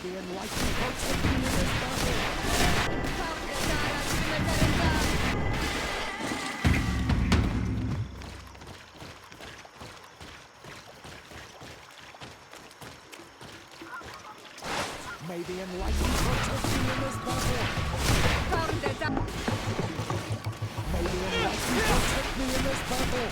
the enlightened protect me in this battle. May the enlightened protect me in this battle. May the enlightened protect me in this battle.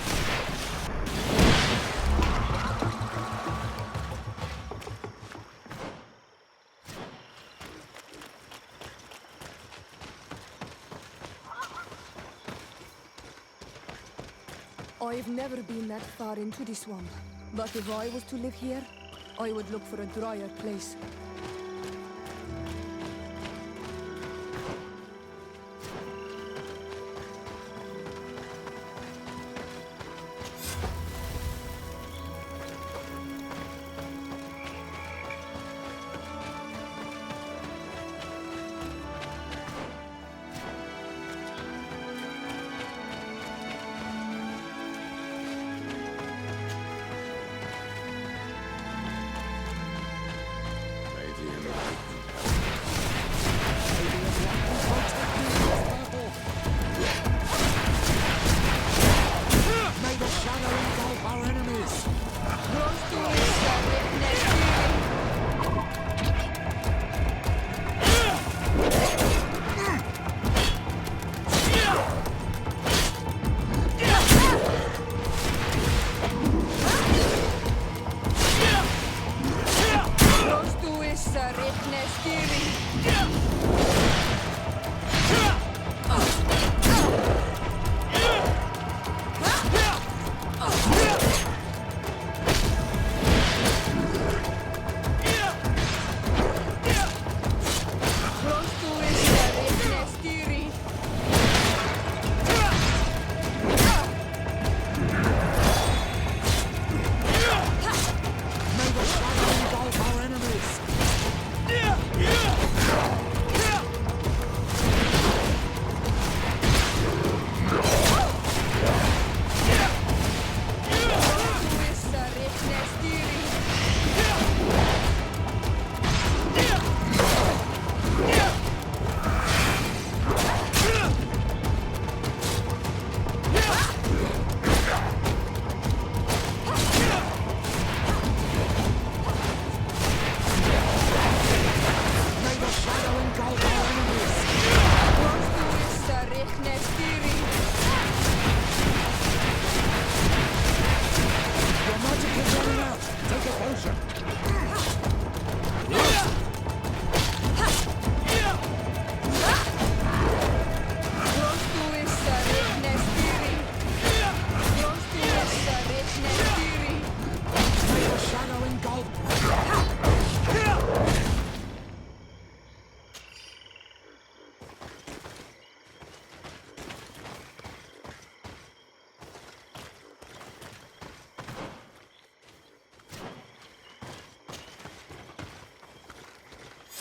I've never been that far into the swamp, but if I was to live here, I would look for a drier place.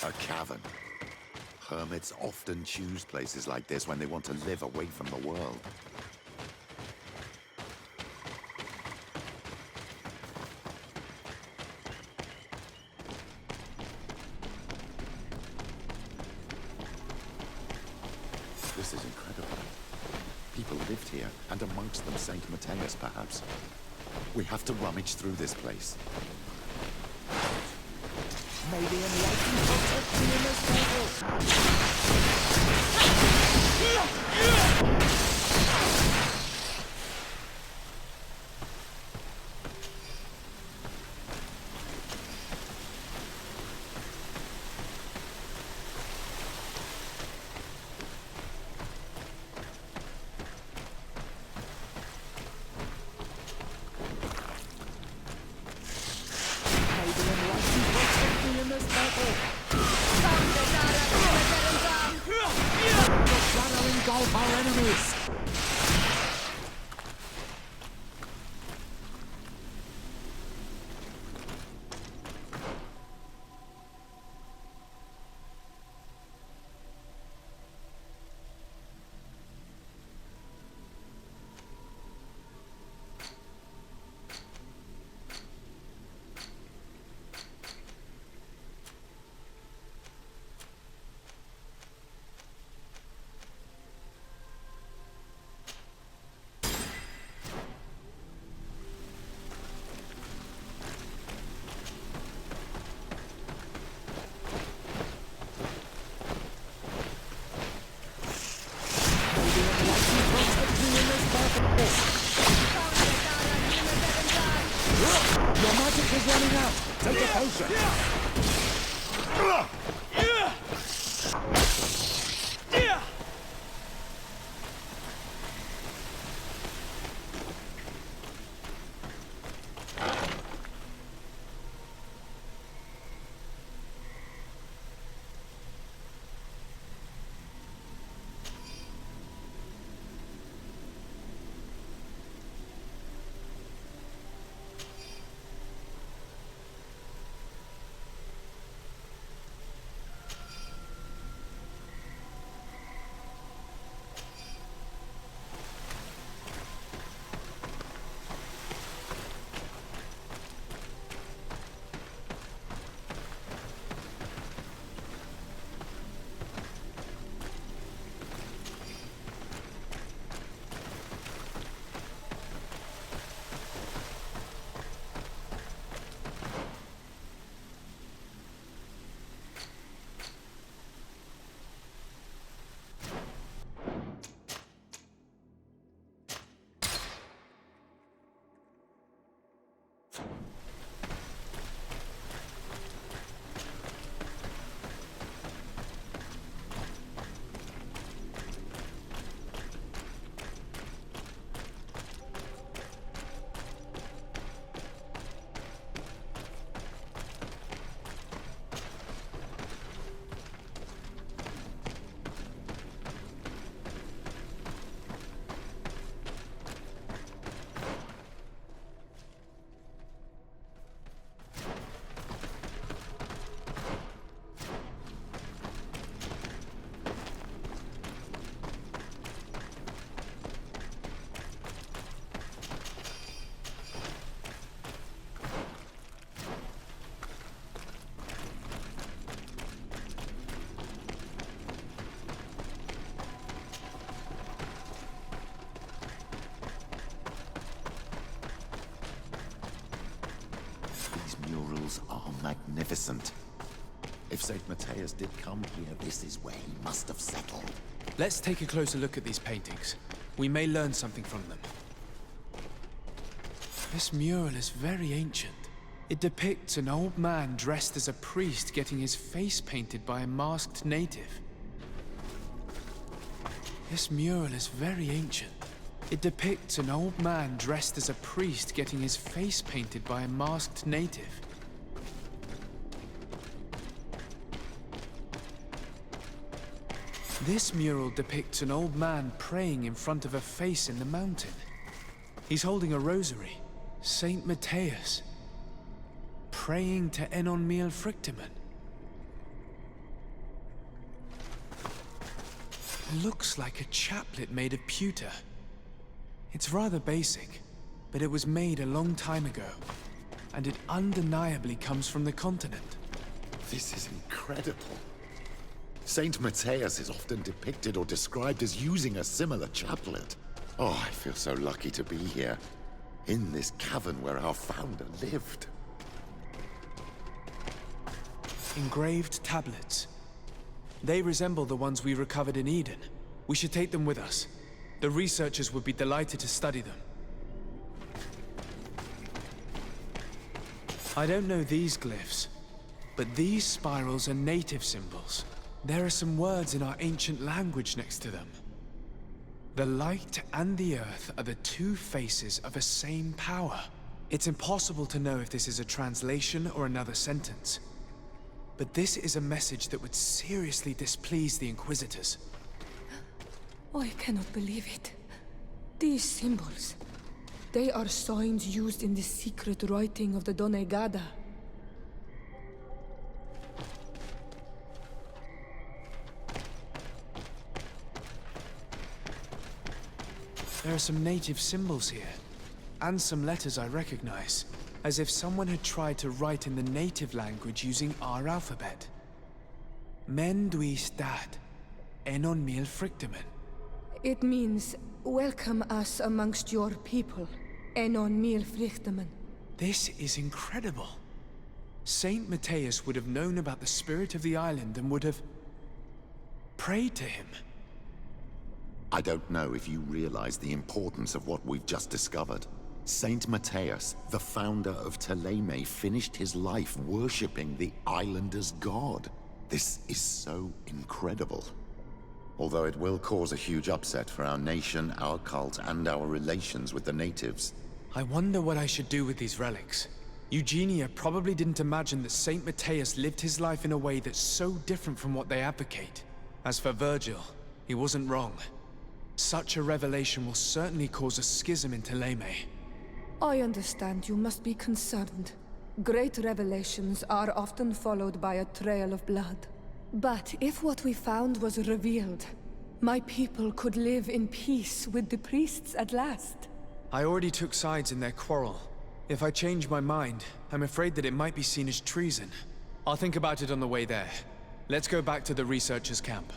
A cavern. Hermits often choose places like this when they want to live away from the world. This is incredible. People lived here, and amongst them Saint Matthias, perhaps. We have to rummage through this place. May the enlightened protect me in this battle. Engulf our enemies! Take a potion! Murals are magnificent. If St. Matthias did come here, this is where he must have settled. Let's take a closer look at these paintings. We may learn something from them. This mural is very ancient. It depicts an old man dressed as a priest getting his face painted by a masked native. This mural is very ancient. It depicts an old man dressed as a priest getting his face painted by a masked native. This mural depicts an old man praying in front of a face in the mountain. He's holding a rosary. Saint Matthias. Praying to Enon Miel Frictimen. Looks like a chaplet made of pewter. It's rather basic, but it was made a long time ago, and it undeniably comes from the continent. This is incredible. Saint Matthias is often depicted or described as using a similar chaplet. Oh, I feel so lucky to be here, in this cavern where our founder lived. Engraved tablets. They resemble the ones we recovered in Eden. We should take them with us. The researchers would be delighted to study them. I don't know these glyphs, but these spirals are native symbols. There are some words in our ancient language next to them. The light and the earth are the two faces of a same power. It's impossible to know if this is a translation or another sentence. But this is a message that would seriously displease the Inquisitors. I cannot believe it. These symbols, they are signs used in the secret writing of the Donegada. There are some native symbols here, and some letters I recognize, as if someone had tried to write in the native language using our alphabet. Men duis dat, enon mil frictimen. It means, welcome us amongst your people, enon mil frictimen. This is incredible. Saint Matthias would have known about the spirit of the island and would have prayed to him. I don't know if you realize the importance of what we've just discovered. Saint Matthias, the founder of Ptolemy, finished his life worshipping the islanders' god. This is so incredible. Although it will cause a huge upset for our nation, our cult, and our relations with the natives. I wonder what I should do with these relics. Eugenia probably didn't imagine that Saint Matthias lived his life in a way that's so different from what they advocate. As for Virgil, he wasn't wrong. Such a revelation will certainly cause a schism in Ptolemy. I understand you must be concerned. Great revelations are often followed by a trail of blood. But if what we found was revealed, my people could live in peace with the priests at last. I already took sides in their quarrel. If I change my mind, I'm afraid that it might be seen as treason. I'll think about it on the way there. Let's go back to the researchers' camp.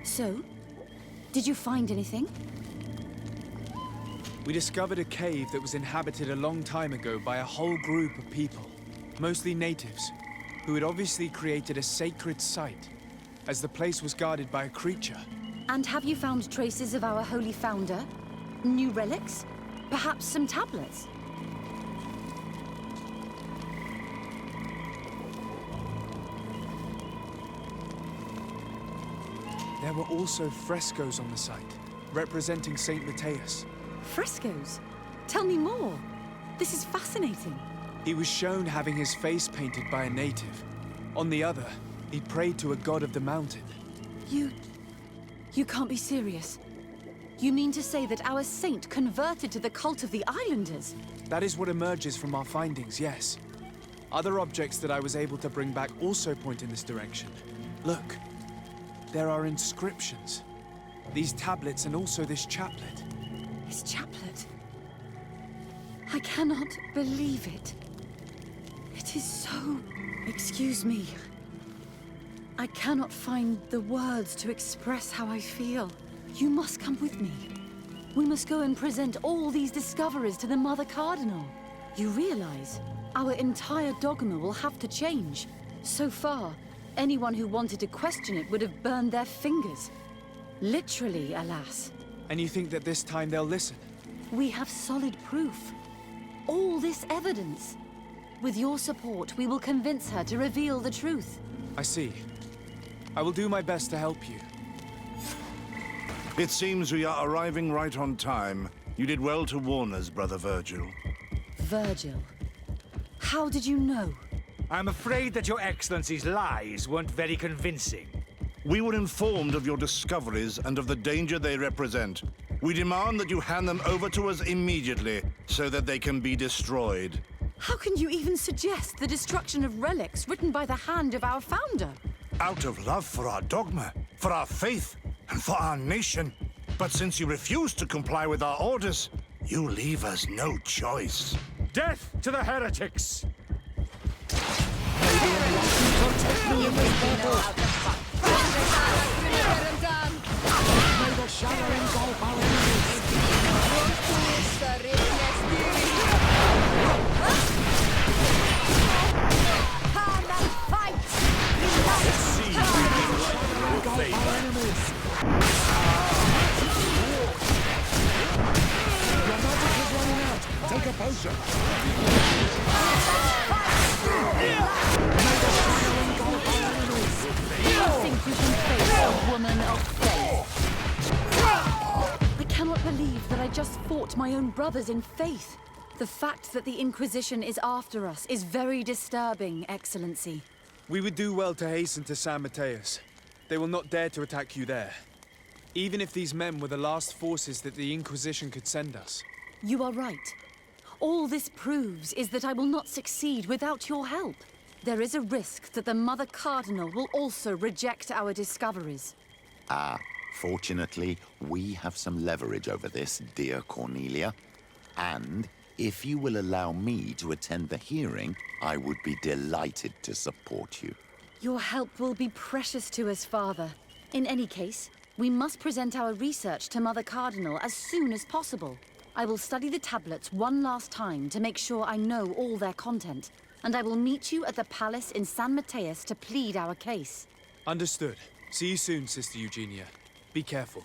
So, did you find anything? We discovered a cave that was inhabited a long time ago by a whole group of people, mostly natives, who had obviously created a sacred site, as the place was guarded by a creature. And have you found traces of our holy founder? New relics? Perhaps some tablets? There were also frescoes on the site, representing Saint Matthias. Frescoes? Tell me more. This is fascinating. He was shown having his face painted by a native. On the other, he prayed to a god of the mountain. You can't be serious. You mean to say that our saint converted to the cult of the Islanders? That is what emerges from our findings, yes. Other objects that I was able to bring back also point in this direction. Look, there are inscriptions. These tablets and also this chaplet. His chaplet? I cannot believe it. It is so... Excuse me. I cannot find the words to express how I feel. You must come with me. We must go and present all these discoveries to the Mother Cardinal. You realize, our entire dogma will have to change. So far, anyone who wanted to question it would have burned their fingers. Literally, alas. And you think that this time they'll listen? We have solid proof. All this evidence. With your support, we will convince her to reveal the truth. I see. I will do my best to help you. It seems we are arriving right on time. You did well to warn us, Brother Virgil. Virgil. How did you know? I'm afraid that your Excellency's lies weren't very convincing. We were informed of your discoveries and of the danger they represent. We demand that you hand them over to us immediately, so that they can be destroyed. How can you even suggest the destruction of relics written by the hand of our founder? Out of love for our dogma, for our faith, and for our nation. But since you refuse to comply with our orders, you leave us no choice. Death to the heretics! Protect me in this battle! Come and fight! Take a potion. I think you can face a woman of faith. I cannot believe that I just fought my own brothers in faith. The fact that the Inquisition is after us is very disturbing, Excellency. We would do well to hasten to San Mateus. They will not dare to attack you there. Even if these men were the last forces that the Inquisition could send us. You are right. All this proves is that I will not succeed without your help. There is a risk that the Mother Cardinal will also reject our discoveries. Fortunately, we have some leverage over this, dear Cornelia. And if you will allow me to attend the hearing, I would be delighted to support you. Your help will be precious to us, Father. In any case, we must present our research to Mother Cardinal as soon as possible. I will study the tablets one last time to make sure I know all their content, and I will meet you at the palace in San Mateus to plead our case. Understood. See you soon, Sister Eugenia. Be careful.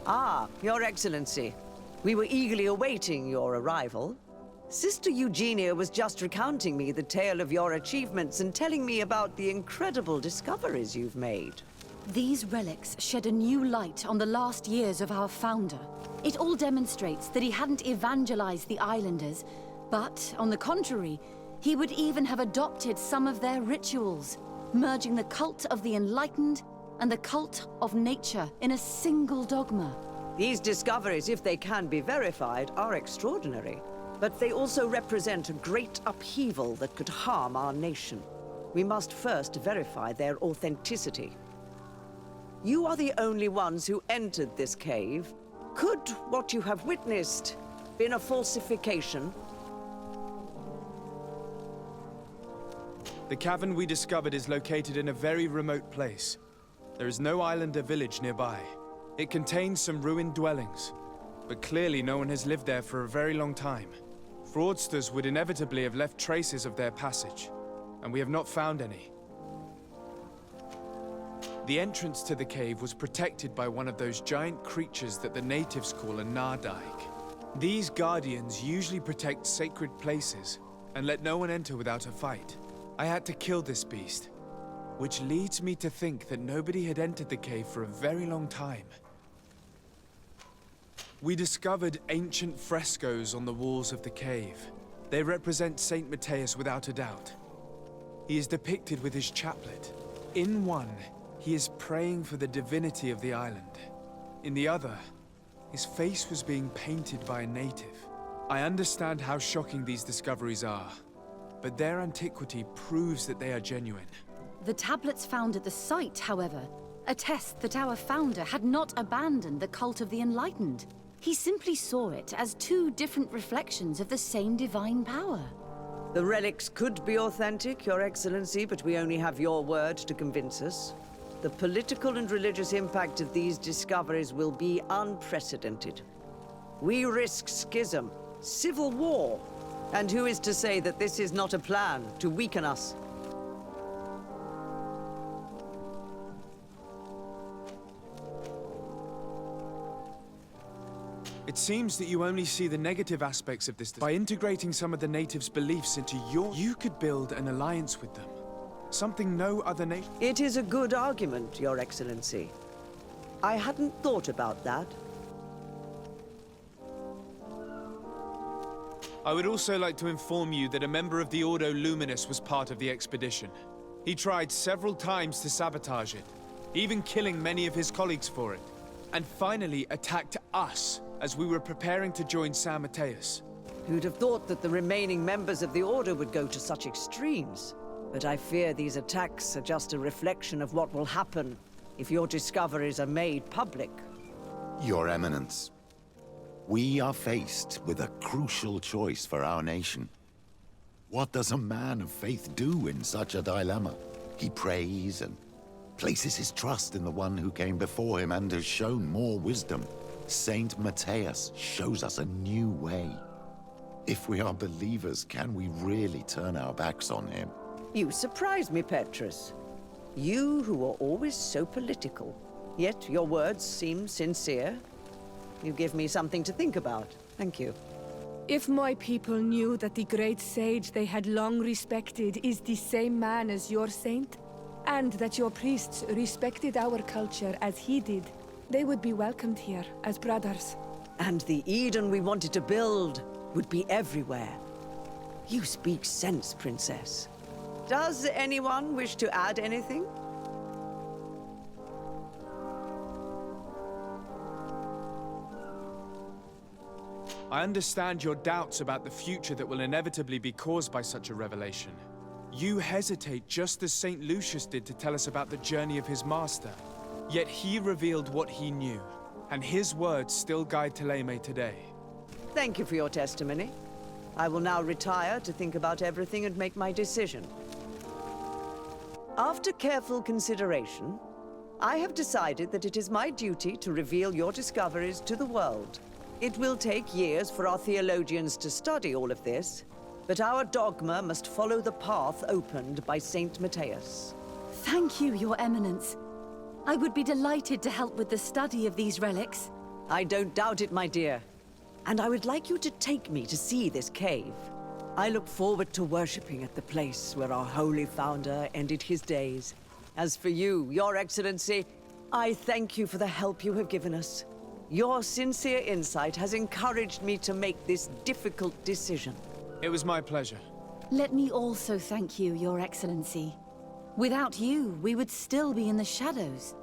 Ah, Your Excellency. We were eagerly awaiting your arrival. Sister Eugenia was just recounting me the tale of your achievements and telling me about the incredible discoveries you've made. These relics shed a new light on the last years of our founder. It all demonstrates that he hadn't evangelized the islanders, but, on the contrary, he would even have adopted some of their rituals, merging the cult of the enlightened and the cult of nature in a single dogma. These discoveries, if they can be verified, are extraordinary. But they also represent a great upheaval that could harm our nation. We must first verify their authenticity. You are the only ones who entered this cave. Could what you have witnessed been a falsification? The cavern we discovered is located in a very remote place. There is no island or village nearby. It contains some ruined dwellings, but clearly no one has lived there for a very long time. Fraudsters would inevitably have left traces of their passage, and we have not found any. The entrance to the cave was protected by one of those giant creatures that the natives call a Nardaig. These guardians usually protect sacred places and let no one enter without a fight. I had to kill this beast, which leads me to think that nobody had entered the cave for a very long time. We discovered ancient frescoes on the walls of the cave. They represent Saint Matthias without a doubt. He is depicted with his chaplet. In one, he is praying for the divinity of the island. In the other, his face was being painted by a native. I understand how shocking these discoveries are, but their antiquity proves that they are genuine. The tablets found at the site, however, attest that our founder had not abandoned the cult of the enlightened. He simply saw it as two different reflections of the same divine power. The relics could be authentic, Your Excellency, but we only have your word to convince us. The political and religious impact of these discoveries will be unprecedented. We risk schism, civil war, and who is to say that this is not a plan to weaken us? It seems that you only see the negative aspects of this. By integrating some of the natives' beliefs into you could build an alliance with them. Something no other nation... It is a good argument, Your Excellency. I hadn't thought about that. I would also like to inform you that a member of the Ordo Luminous was part of the expedition. He tried several times to sabotage it, even killing many of his colleagues for it, and finally attacked us as we were preparing to join San Matthias. Who'd have thought that the remaining members of the Order would go to such extremes? But I fear these attacks are just a reflection of what will happen if your discoveries are made public. Your Eminence, we are faced with a crucial choice for our nation. What does a man of faith do in such a dilemma? He prays and places his trust in the one who came before him and has shown more wisdom. Saint Matthias shows us a new way. If we are believers, can we really turn our backs on him? You surprise me, Petrus. You who are always so political. Yet your words seem sincere. You give me something to think about. Thank you. If my people knew that the great sage they had long respected is the same man as your saint, and that your priests respected our culture as he did, they would be welcomed here as brothers. And the Eden we wanted to build would be everywhere. You speak sense, Princess. Does anyone wish to add anything? I understand your doubts about the future that will inevitably be caused by such a revelation. You hesitate just as St. Lucius did to tell us about the journey of his master. Yet he revealed what he knew, and his words still guide Thélème today. Thank you for your testimony. I will now retire to think about everything and make my decision. After careful consideration, I have decided that it is my duty to reveal your discoveries to the world. It will take years for our theologians to study all of this, but our dogma must follow the path opened by Saint Matthias. Thank you, Your Eminence. I would be delighted to help with the study of these relics. I don't doubt it, my dear. And I would like you to take me to see this cave. I look forward to worshipping at the place where our holy founder ended his days. As for you, Your Excellency, I thank you for the help you have given us. Your sincere insight has encouraged me to make this difficult decision. It was my pleasure. Let me also thank you, Your Excellency. Without you, we would still be in the shadows.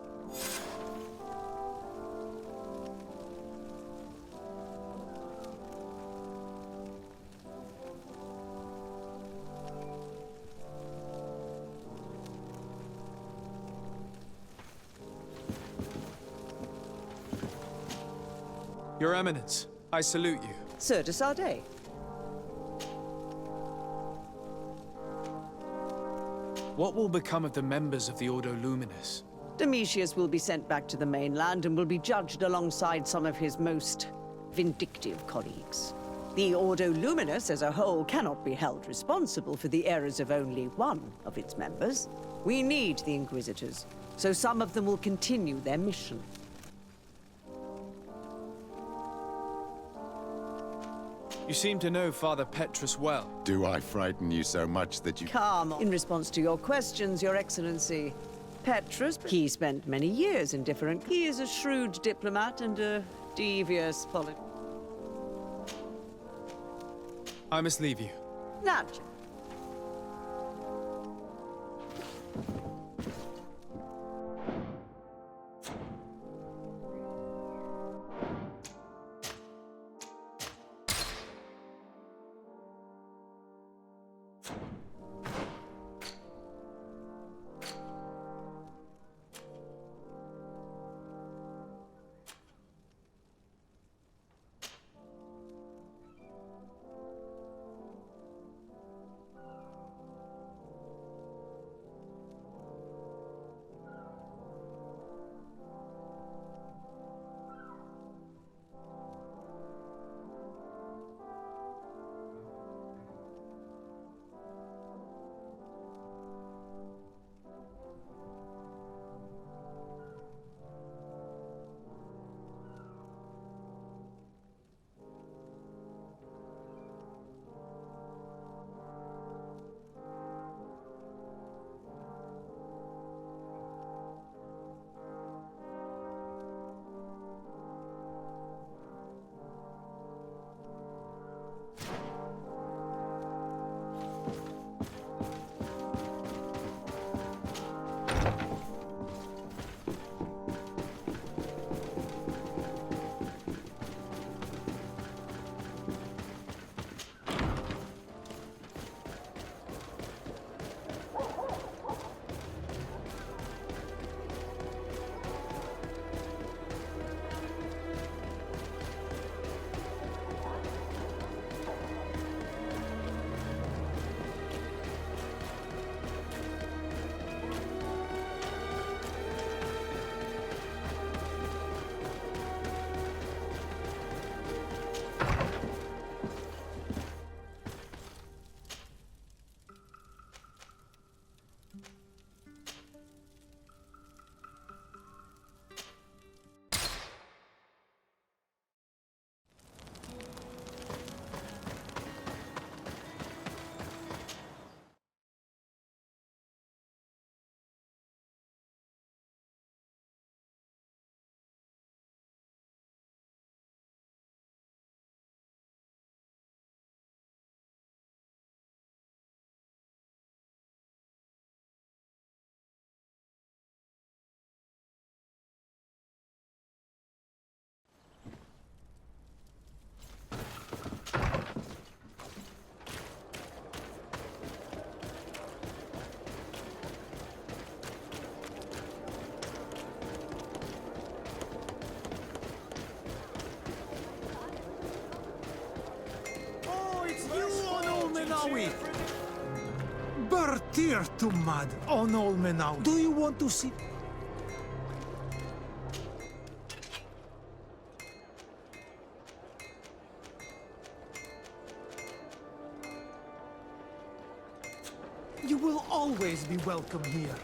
Your Eminence, I salute you. Sir de Sardet. What will become of the members of the Ordo Luminis? Domitius will be sent back to the mainland and will be judged alongside some of his most vindictive colleagues. The Ordo Luminis as a whole cannot be held responsible for the errors of only one of its members. We need the Inquisitors, so some of them will continue their mission. You seem to know Father Petrus well. Do I frighten you so much that you... Come on. In response to your questions, Your Excellency, Petrus, he spent many years in different... He is a shrewd diplomat and a devious polit... I must leave you. Naturally. Bertir to mud on Olmenau. Do you want to see? You will always be welcome here.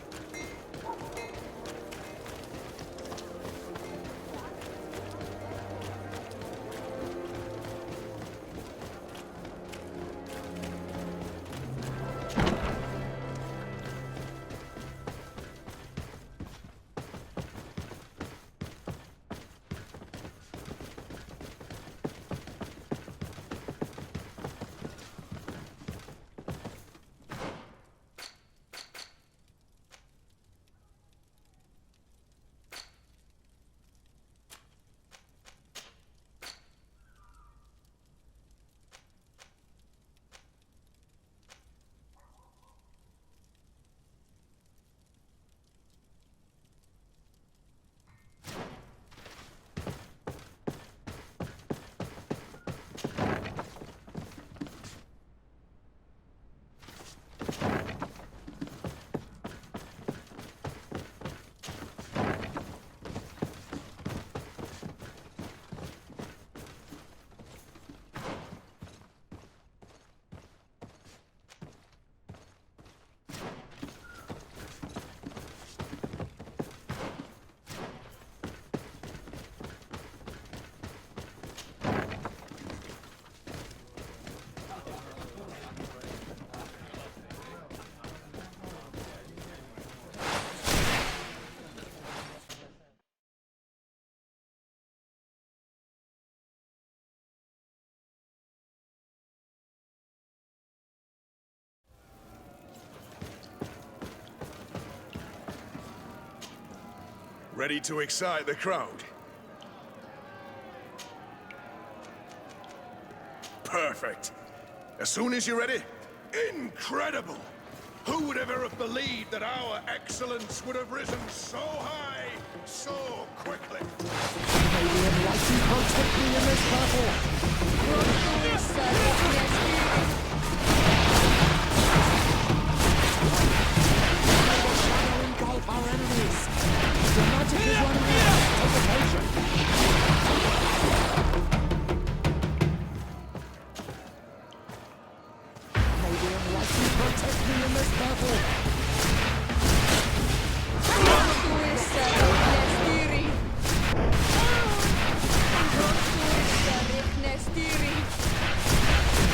Ready to excite the crowd? Perfect. As soon as you're ready. Incredible! Who would ever have believed that our excellence would have risen so high, so quickly? May the enlightened protect me in this battle! May the shadow engulf our enemies! The magic is running out! Take a potion! May the enlightened protect me in this battle!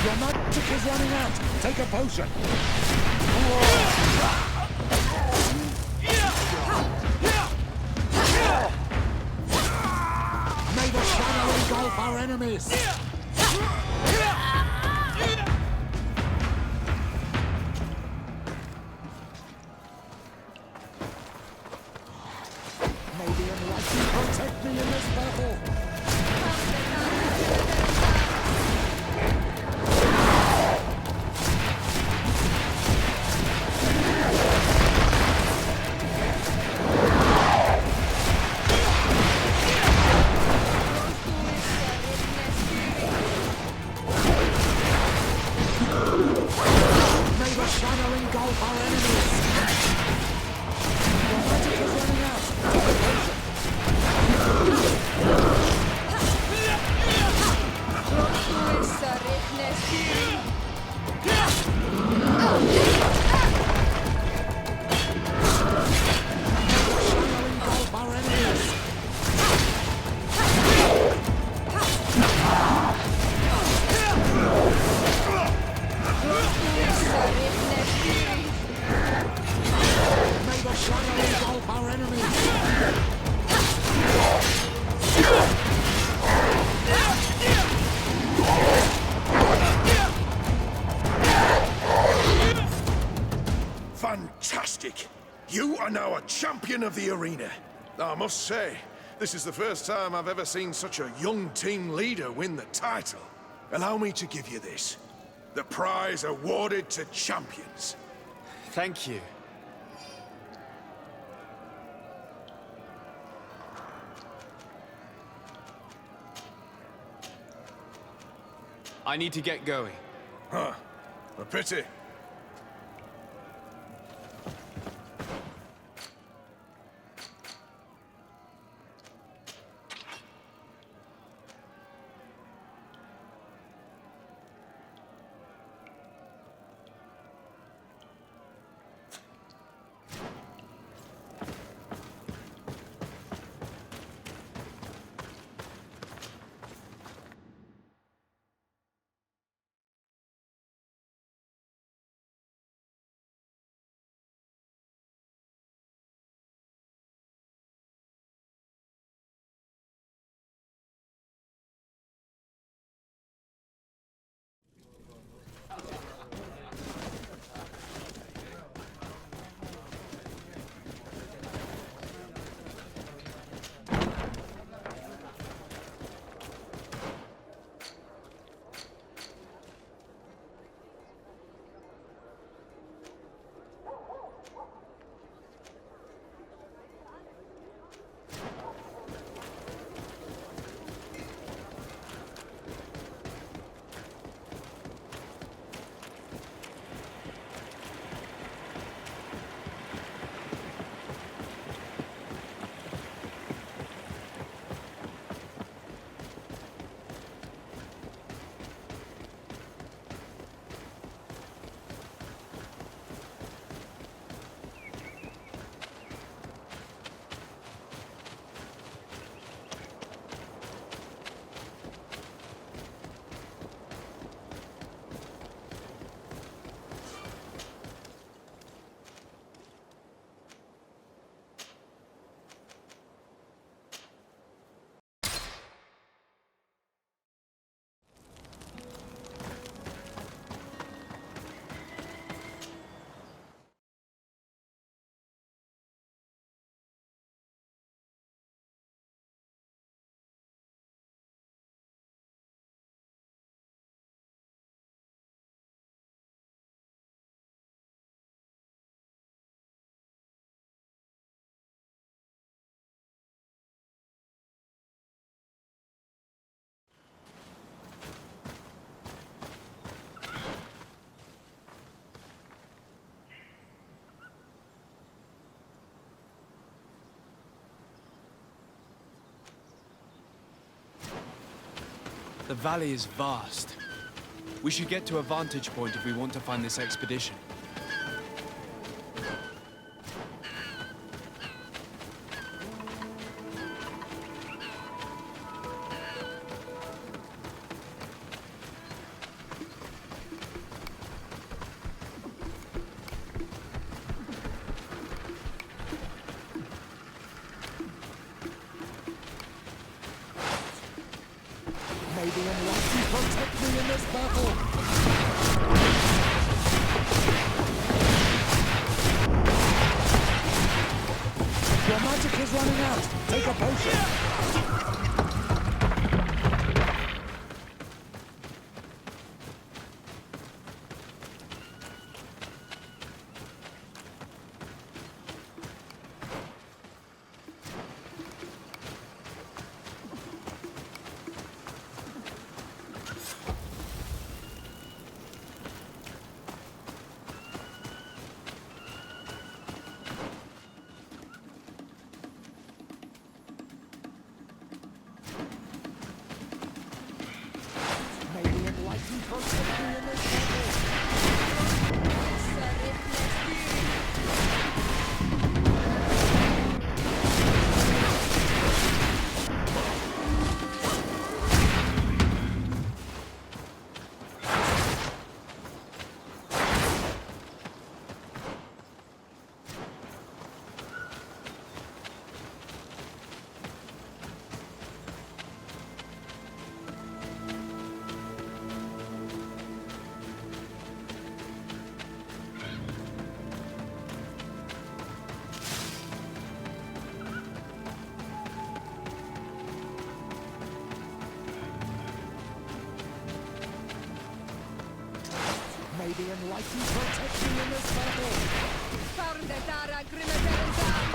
Your magic is running out! Take a potion! May the shadow engulf our enemies! May the enlightened protect me in this battle! May the shadow engulf our enemies! Your magic is running out! Take a potion! Shadow engulf our enemies! May the shadow engulf our enemies! Fantastic! You are now a champion of the arena. I must say, this is the first time I've ever seen such a young team leader win the title. Allow me to give you this. The prize awarded to champions. Thank you. I need to get going. Huh. A pity. The valley is vast. We should get to a vantage point if we want to find this expedition. May the Enlightened protect me in this battle! Your magic is running out! Take a potion! May the Enlightened protect me in this battle! May the Enlightened protect me in this battle! Protect me in this battle!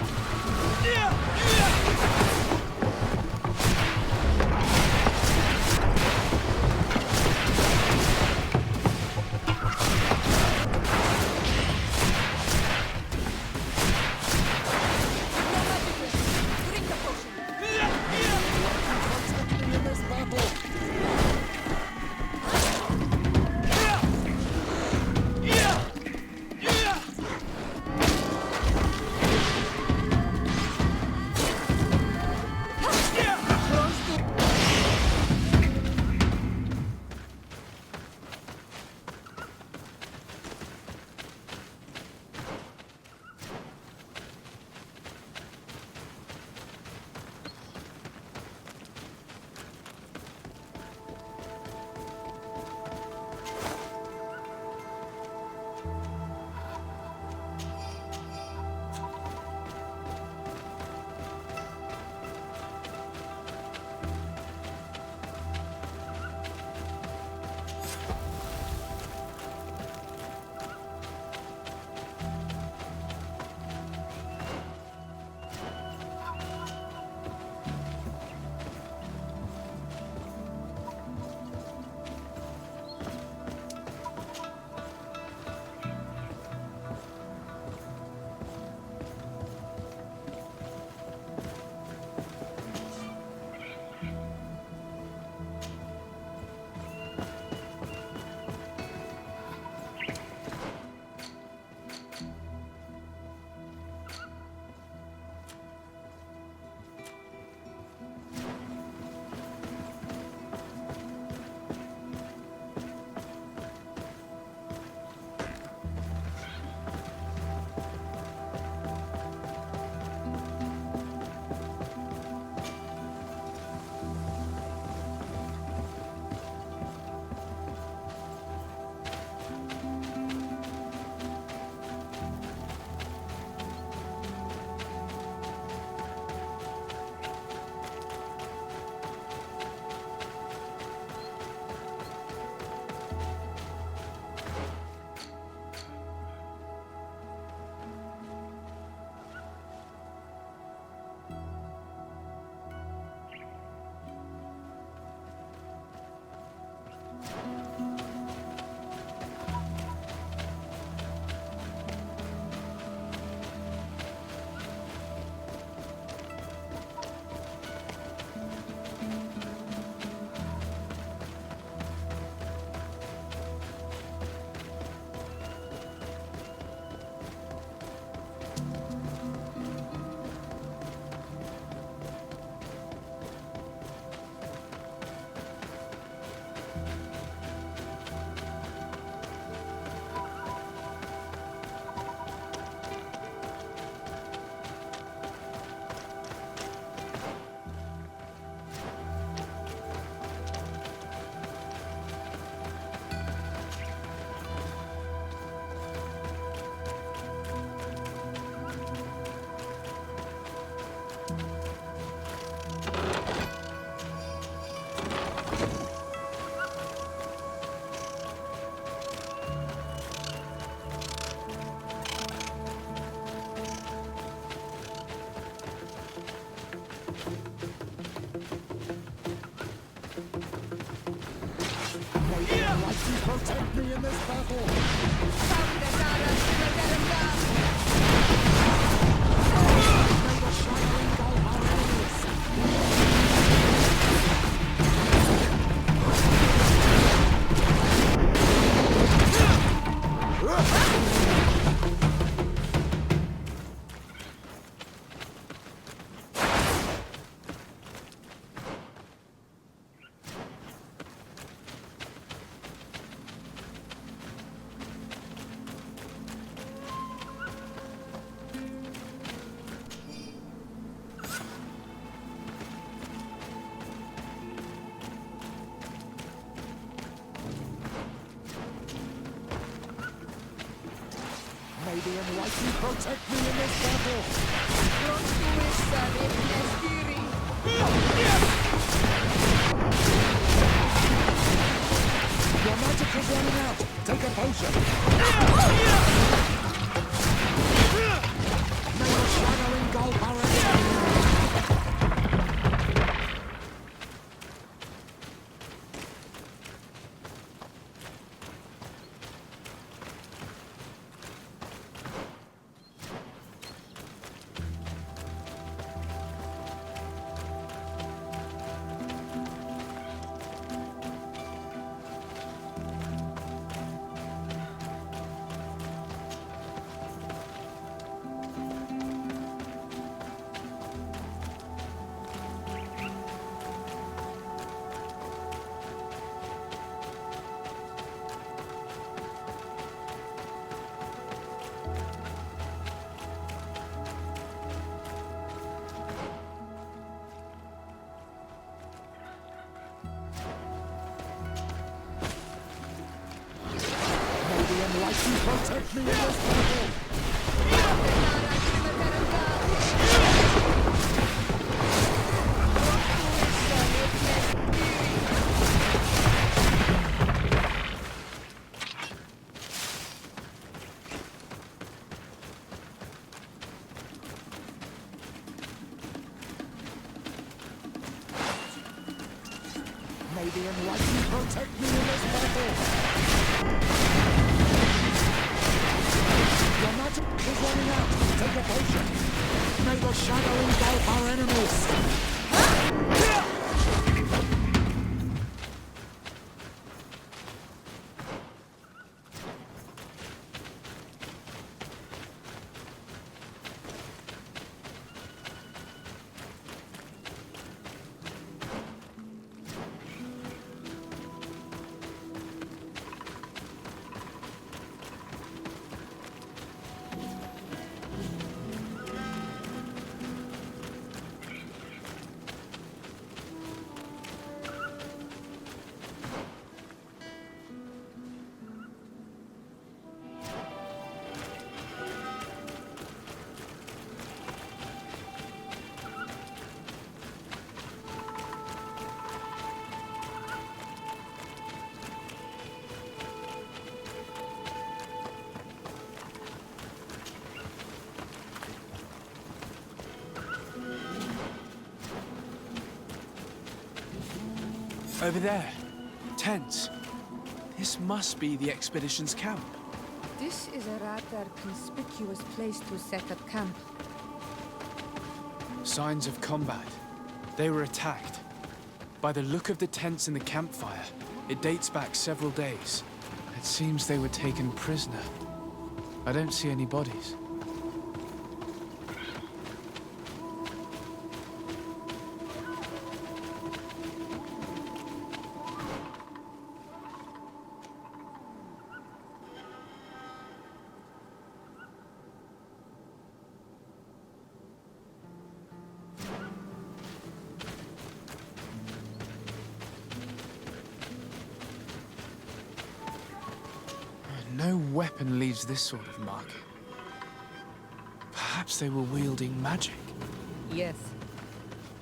mighty protect me in this battle! May the shadow engulf our enemies! May the enlightened protect me in this battle! Your magic is running out! Take a potion! May the shadow engulf our enemies! Enlighten, protect me in this battle! May the enlightened protect me in this battle! Your magic is running out. Take a potion. May the shadow engulf our enemies. Over there. Tents. This must be the expedition's camp. This is a rather conspicuous place to set up camp. Signs of combat. They were attacked. By the look of the tents and the campfire, it dates back several days. It seems they were taken prisoner. I don't see any bodies. No weapon leaves this sort of mark. Perhaps they were wielding magic. Yes.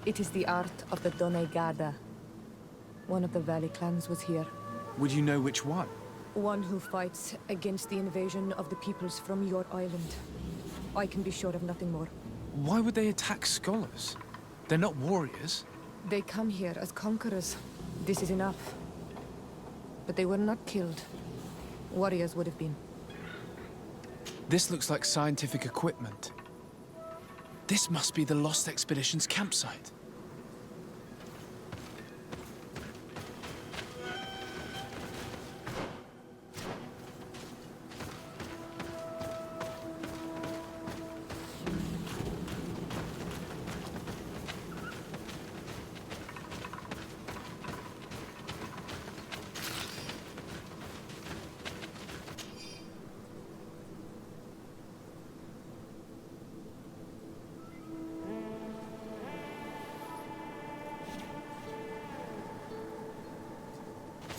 It is the art of the Donegada. One of the Valley clans was here. Would you know which one? One who fights against the invasion of the peoples from your island. I can be sure of nothing more. Why would they attack scholars? They're not warriors. They come here as conquerors. This is enough. but they were not killed. Warriors would have been. This looks like scientific equipment. This must be the Lost Expedition's campsite.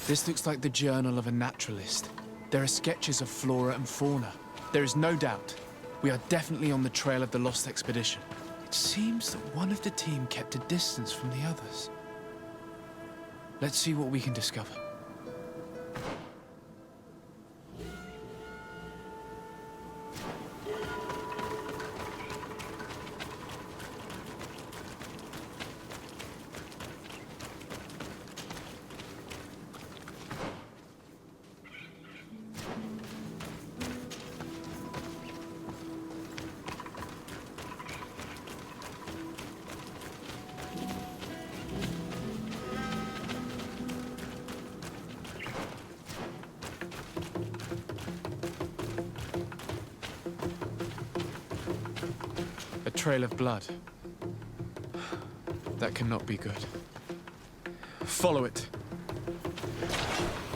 This looks like the journal of a naturalist. There are sketches of flora and fauna. There is no doubt. We are definitely on the trail of the Lost Expedition. It seems that one of the team kept a distance from the others. Let's see what we can discover. A trail of blood. That cannot be good. Follow it.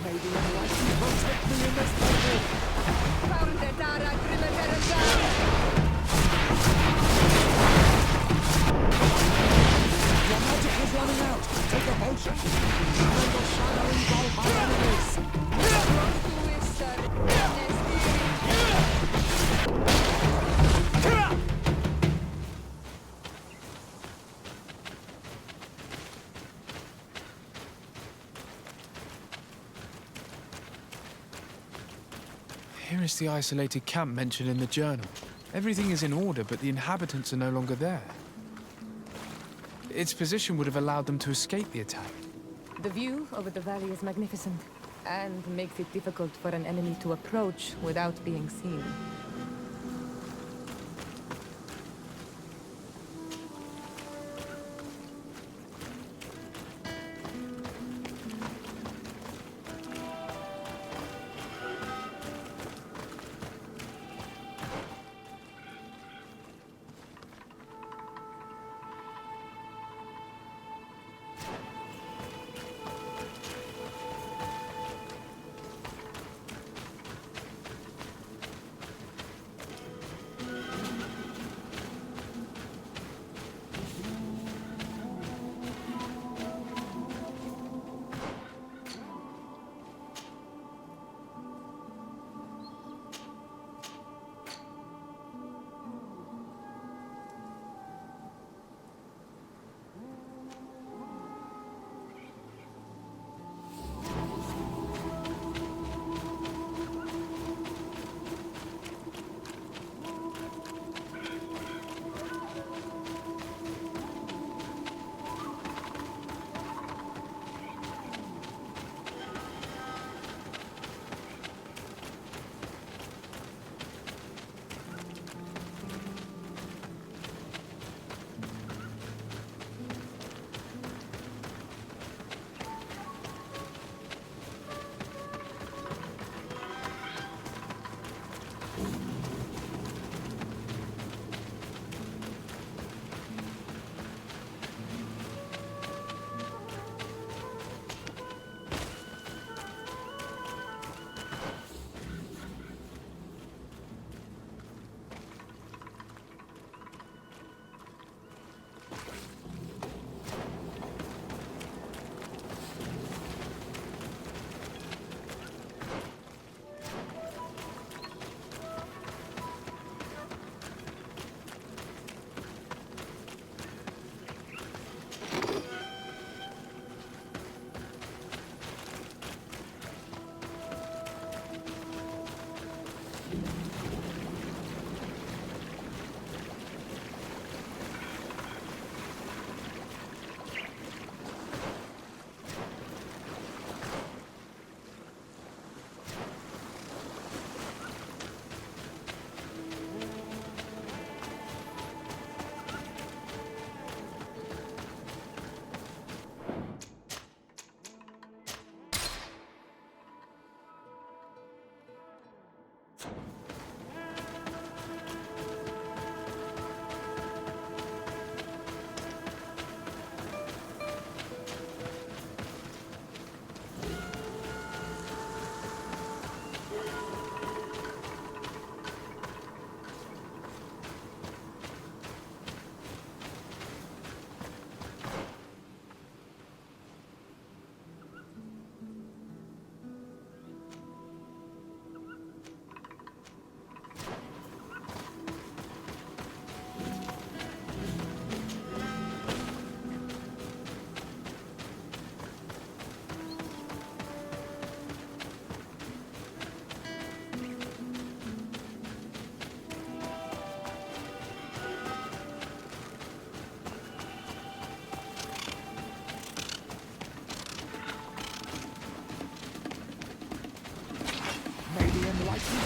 Maybe enlightened protect me in this battle. Your magic is running out. Take a potion. Find the shadow engulf our enemies. Here is the isolated camp mentioned in the journal. Everything is in order, but the inhabitants are no longer there. Its position would have allowed them to escape the attack. The view over the valley is magnificent, and makes it difficult for an enemy to approach without being seen.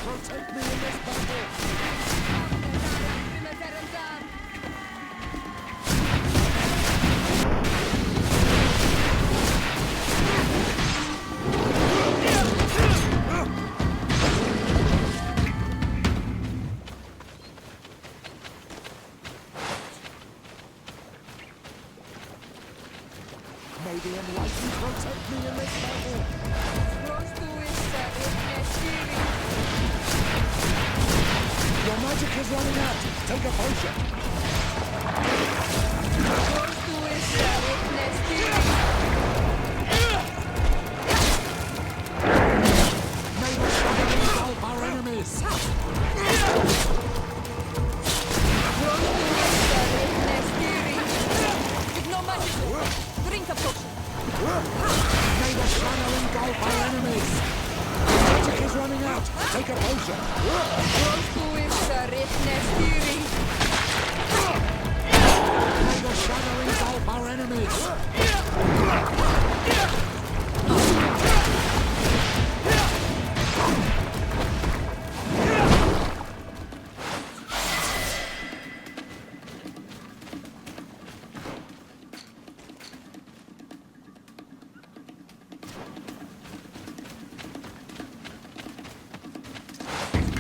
protect me in this battle! May the enlightened protect me in this battle! Your magic is running out! Take a potion! May the shadow engulf our enemies! Drink a potion. May the shadow engulf our enemies! Magic is running out! Take a potion! May the shadow engulf our enemies!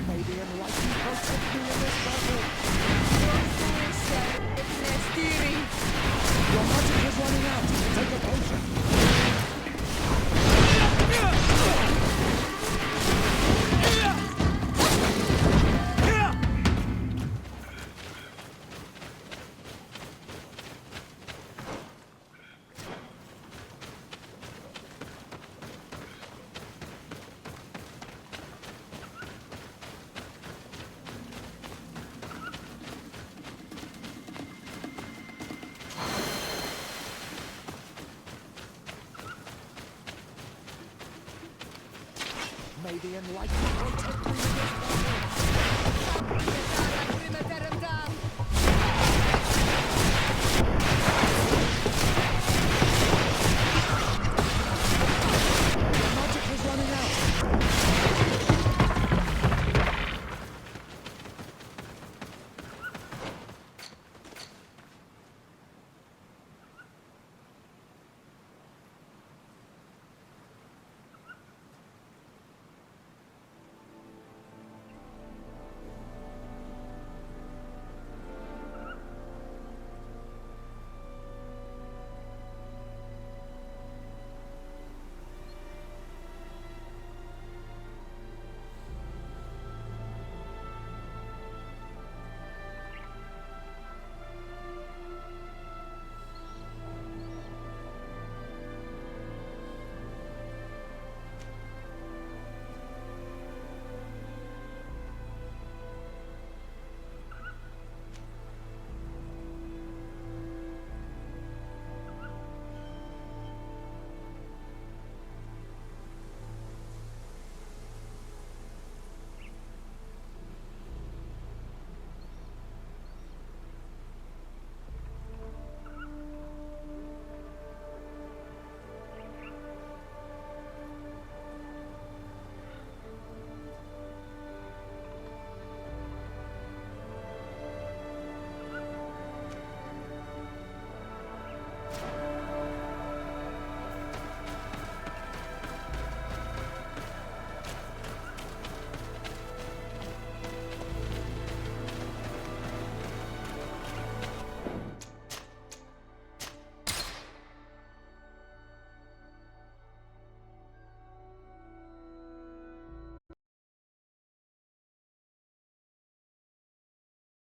May the enlightened protect me in this battle! Your magic is running out! Take a potion! May the enlightened protect me in this battle!